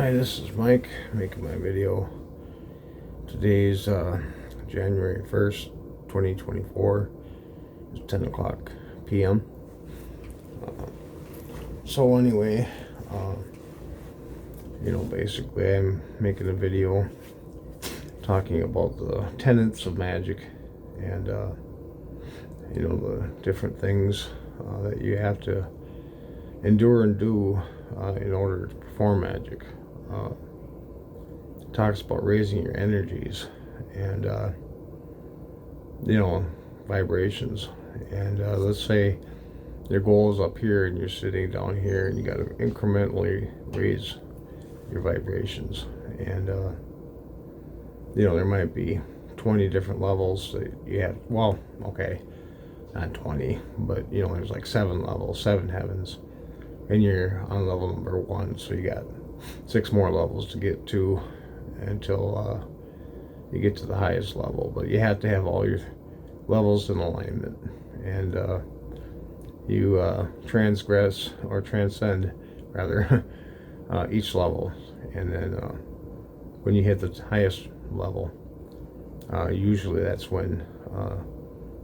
Hi, this is Mike making my video. Today's January 1st, 2024. It's 10 o'clock p.m. So anyway, uh, basically I'm making a video talking about the tenets of magic and, the different things that you have to endure and do in order to perform magic. Talks about raising your energies and vibrations, and let's say your goal is up here and you're sitting down here and you got to incrementally raise your vibrations, and there might be 20 different levels that you have. Well, okay, not 20, but there's like 7 levels, 7 heavens, and you're on level number 1, so you got 6 more levels to get to until you get to the highest level. But you have to have all your levels in alignment, and you transgress or transcend rather each level, and then when you hit the highest level, usually that's when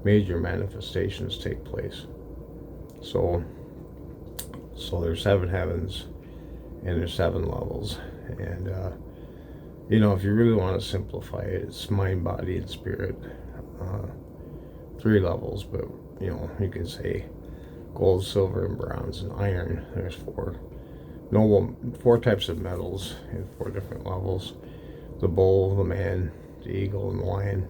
major manifestations take place. So there's 7 heavens and there's 7 levels, and if you really want to simplify it, it's mind, body, and spirit. 3 levels, but you can say gold, silver, and bronze, and iron. There's 4 types of metals in 4 different levels: the bull, the man, the eagle, and the lion.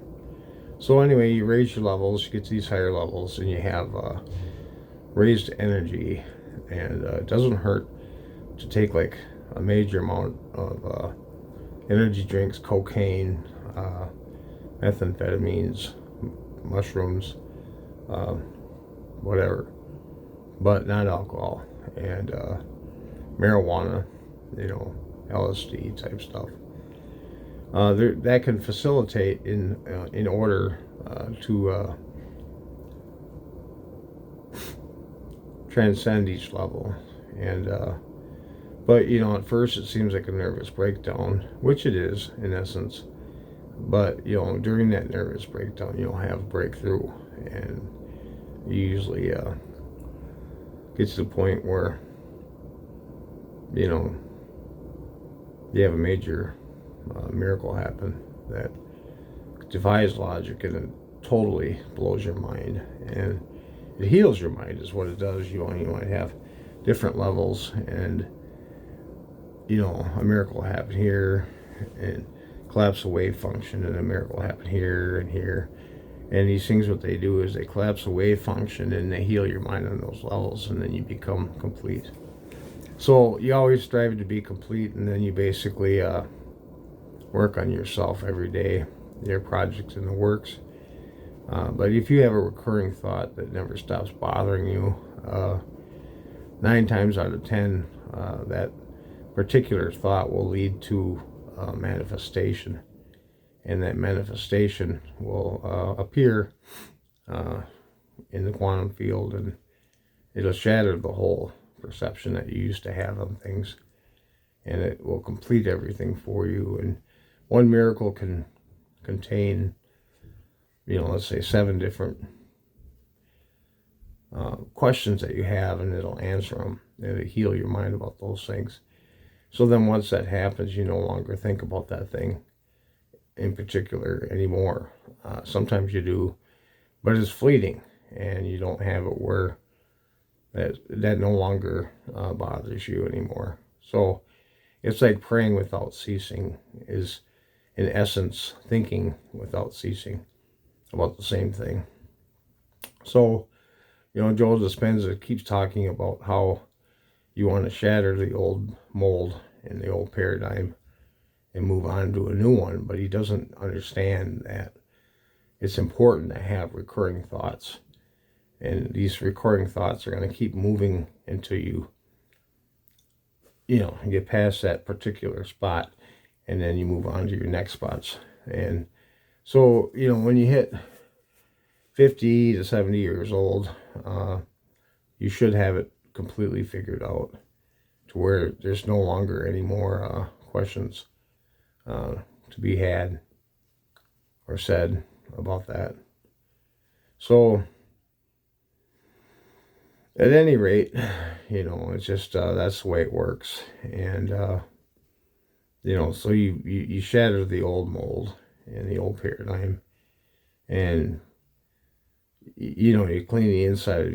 So anyway, you raise your levels, you get to these higher levels, and you have raised energy, and it doesn't hurt to take like a major amount of energy drinks, cocaine, methamphetamines, mushrooms, whatever, but not alcohol, and marijuana, LSD type stuff. That can facilitate in order to transcend each level, and but at first it seems like a nervous breakdown, which it is in essence. But during that nervous breakdown, you'll have breakthrough, and you usually get to the point where you have a major miracle happen that defies logic, and it totally blows your mind, and it heals your mind is what it does. You might have different levels, and a miracle happen here, and collapse a wave function, and a miracle happen here and here. And these things, what they do is they collapse a wave function and they heal your mind on those levels, and then you become complete. So you always strive to be complete, and then you basically work on yourself every day, your projects in the works. But if you have a recurring thought that never stops bothering you, 9 times out of 10, that particular thought will lead to manifestation, and that manifestation will appear in the quantum field, and it'll shatter the whole perception that you used to have on things, and it will complete everything for you. And one miracle can contain, let's say 7 different questions that you have, and it'll answer them, and it'll heal your mind about those things. So then once that happens, you no longer think about that thing in particular anymore. Sometimes you do, but it's fleeting, and you don't have it where that no longer bothers you anymore. So it's like praying without ceasing is, in essence, thinking without ceasing about the same thing. So, Joe Dispenza keeps talking about how you want to shatter the old mold and the old paradigm and move on to a new one, but he doesn't understand that it's important to have recurring thoughts, and these recurring thoughts are going to keep moving until you get past that particular spot, and then you move on to your next spots. And so when you hit 50 to 70 years old, you should have it completely figured out to where there's no longer any more questions to be had or said about that. So, at any rate, it's just that's the way it works. And so you shatter the old mold and the old paradigm, and you clean the inside of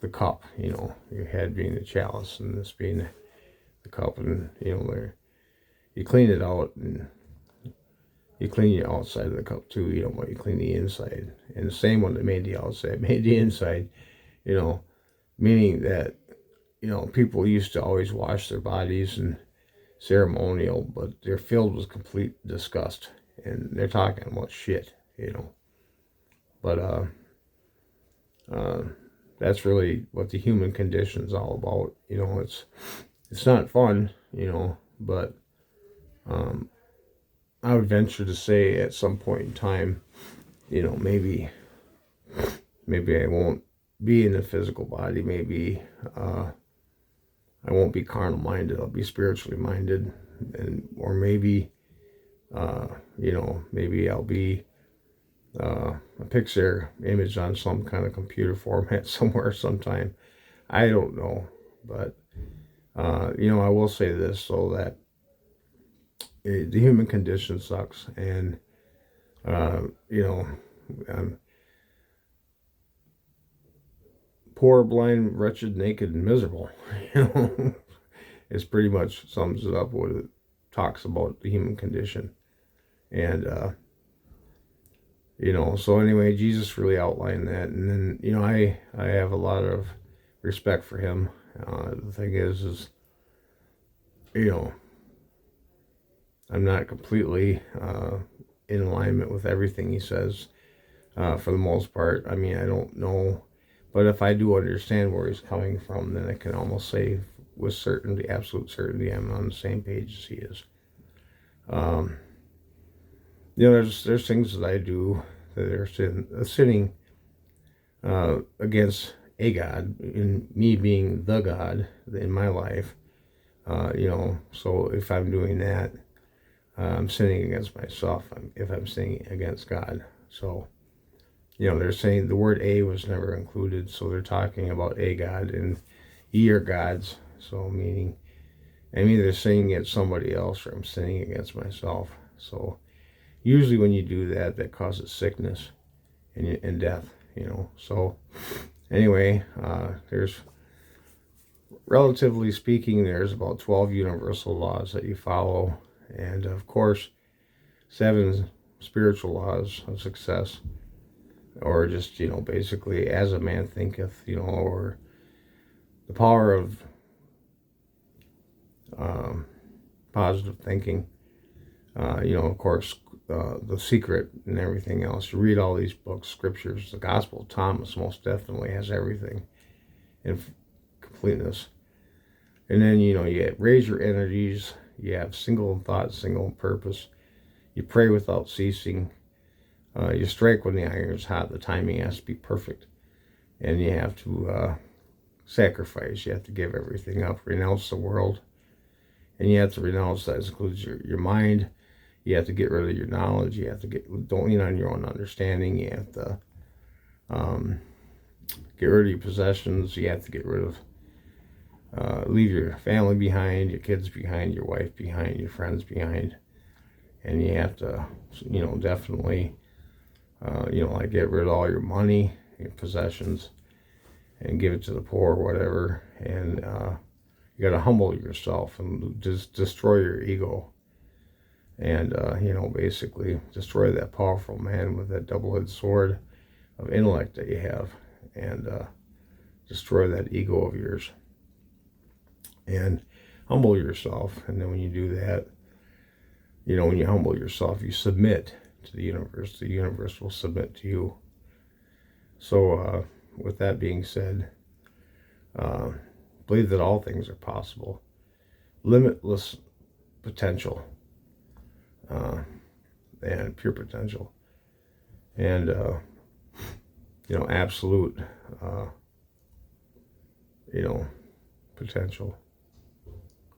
the cup. Your head being the chalice, and this being the cup, and you clean it out, and you clean the outside of the cup too. But you clean the inside, and the same one that made the outside made the inside. Meaning that people used to always wash their bodies and ceremonial, but they're filled with complete disgust, and they're talking about shit. But that's really what the human condition is all about. It's not fun, but I would venture to say at some point in time, maybe I won't be in a physical body. Maybe I won't be carnal minded. I'll be spiritually minded, or maybe maybe I'll be a pixel image on some kind of computer format somewhere sometime. I don't know, but I will say this, so that the human condition sucks, and poor, blind, wretched, naked, and miserable. It's pretty much sums it up what it talks about the human condition. And so anyway, Jesus really outlined that. And then I have a lot of respect for him. The thing is I'm not completely in alignment with everything he says for the most part. I mean, I don't know, but if I do understand where he's coming from, then I can almost say with certainty, absolute certainty, I'm on the same page as he is. There's things that I do that are sinning against a God, in me being the God in my life. So if I'm doing that, I'm sinning against myself if I'm sinning against God. So, they're saying the word a was never included, so they're talking about a God, and ye are gods. So meaning I'm either sinning against somebody else or I'm sinning against myself. So usually when you do that, that causes sickness and death, So anyway, there's, relatively speaking, there's about 12 universal laws that you follow. And of course, 7 spiritual laws of success, or just, basically, as a man thinketh, or the power of positive thinking. Of course, The Secret and everything else. You read all these books, scriptures. The Gospel of Thomas most definitely has everything in completeness. And then, you raise your energies. You have single thought, single purpose. You pray without ceasing. You strike when the iron is hot. The timing has to be perfect. And you have to sacrifice. You have to give everything up. Renounce the world. And you have to renounce, that includes your mind. You have to get rid of your knowledge. You have to don't lean on your own understanding. You have to get rid of your possessions. You have to get rid of, leave your family behind, your kids behind, your wife behind, your friends behind. And you have to, definitely, get rid of all your money, your possessions, and give it to the poor or whatever. And you got to humble yourself and just destroy your ego. And, basically destroy that powerful man with that double-edged sword of intellect that you have. And destroy that ego of yours. And humble yourself. And then when you do that, when you humble yourself, you submit to the universe. The universe will submit to you. So with that being said, believe that all things are possible. Limitless potential. And pure potential. And, absolute, potential.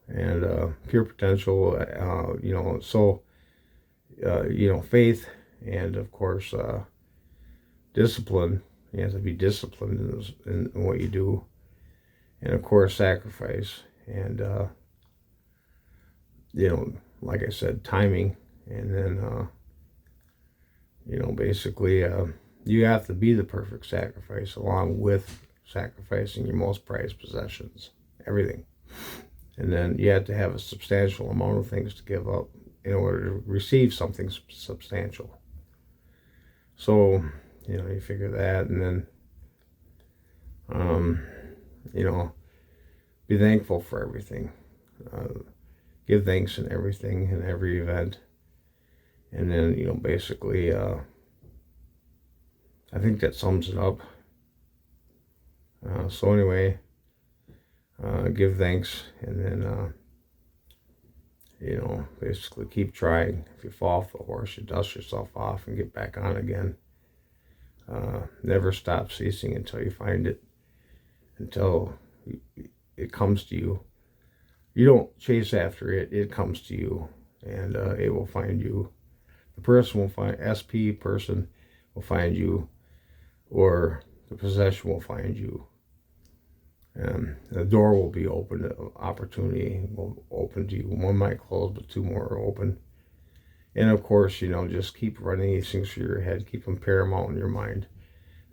And pure potential, so, faith, and of course, discipline. You have to be disciplined in what you do. And of course, sacrifice. And, like I said, timing. And then, basically, you have to be the perfect sacrifice along with sacrificing your most prized possessions, everything. And then you have to have a substantial amount of things to give up in order to receive something substantial. So, you figure that, and then, be thankful for everything. Give thanks in everything, in every event. And then, basically, I think that sums it up. So anyway, give thanks, and then, basically keep trying. If you fall off the horse, you dust yourself off and get back on again. Never stop ceasing until you find it, until it comes to you. You don't chase after it, it comes to you, and it will find you. The person will find, person will find you, or the possession will find you. The door will be open, opportunity will open to you. One might close, but two more are open. And of course, just keep running these things through your head. Keep them paramount in your mind.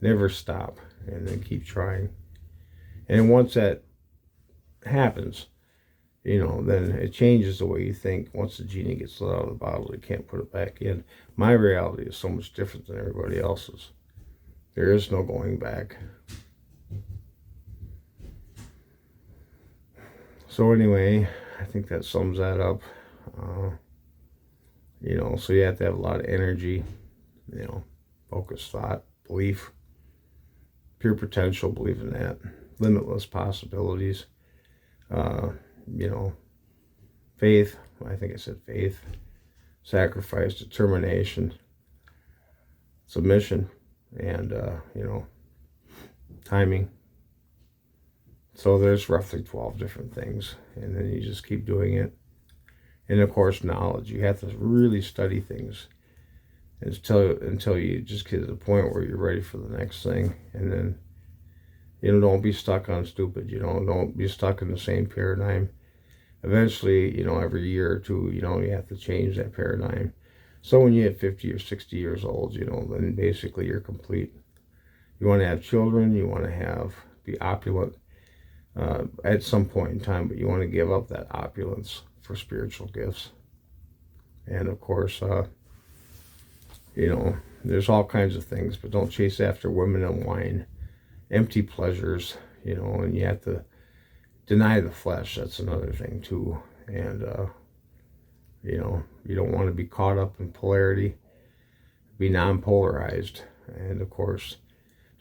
Never stop, and then keep trying. And once that happens, then it changes the way you think. Once the genie gets let out of the bottle, you can't put it back in. My reality is so much different than everybody else's. There is no going back. So anyway, I think that sums that up. So you have to have a lot of energy, focused thought, belief, pure potential, believe in that, limitless possibilities, faith, I think I said faith, sacrifice, determination, submission, and, timing. So there's roughly 12 different things, and then you just keep doing it. And of course, knowledge. You have to really study things until you just get to the point where you're ready for the next thing. And then, don't be stuck on stupid. Don't be stuck in the same paradigm. Eventually, every year or two, you have to change that paradigm. So when you hit 50 or 60 years old, then basically you're complete. You want to have children. You want to be opulent at some point in time, but you want to give up that opulence for spiritual gifts. And of course, there's all kinds of things, but don't chase after women and wine, empty pleasures, and you have to deny the flesh. That's another thing too. And, you don't want to be caught up in polarity, be non-polarized. And of course,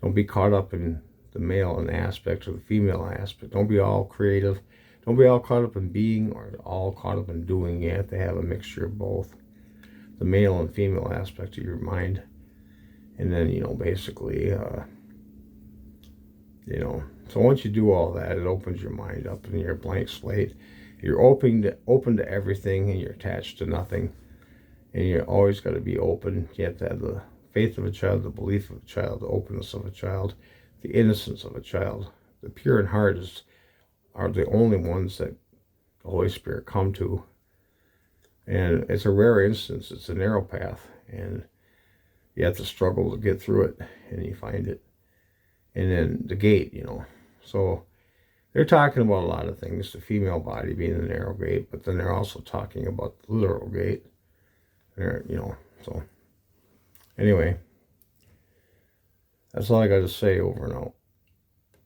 don't be caught up in the male aspect or the female aspect. Don't be all creative. Don't be all caught up in being or all caught up in doing. You have to have a mixture of both, the male and female aspect of your mind. And then, basically, so once you do all that, it opens your mind up and you're a blank slate. You're open to everything, and you're attached to nothing. And you always got to be open. You have to have the faith of a child, the belief of a child, the openness of a child, the innocence of a child. The pure in heart are the only ones that the Holy Spirit come to. And it's a rare instance. It's a narrow path, and you have to struggle to get through it, and you find it. And then the gate, So they're talking about a lot of things, the female body being the narrow gate, but then they're also talking about the literal gate. So anyway, that's all I got to say. Over and out.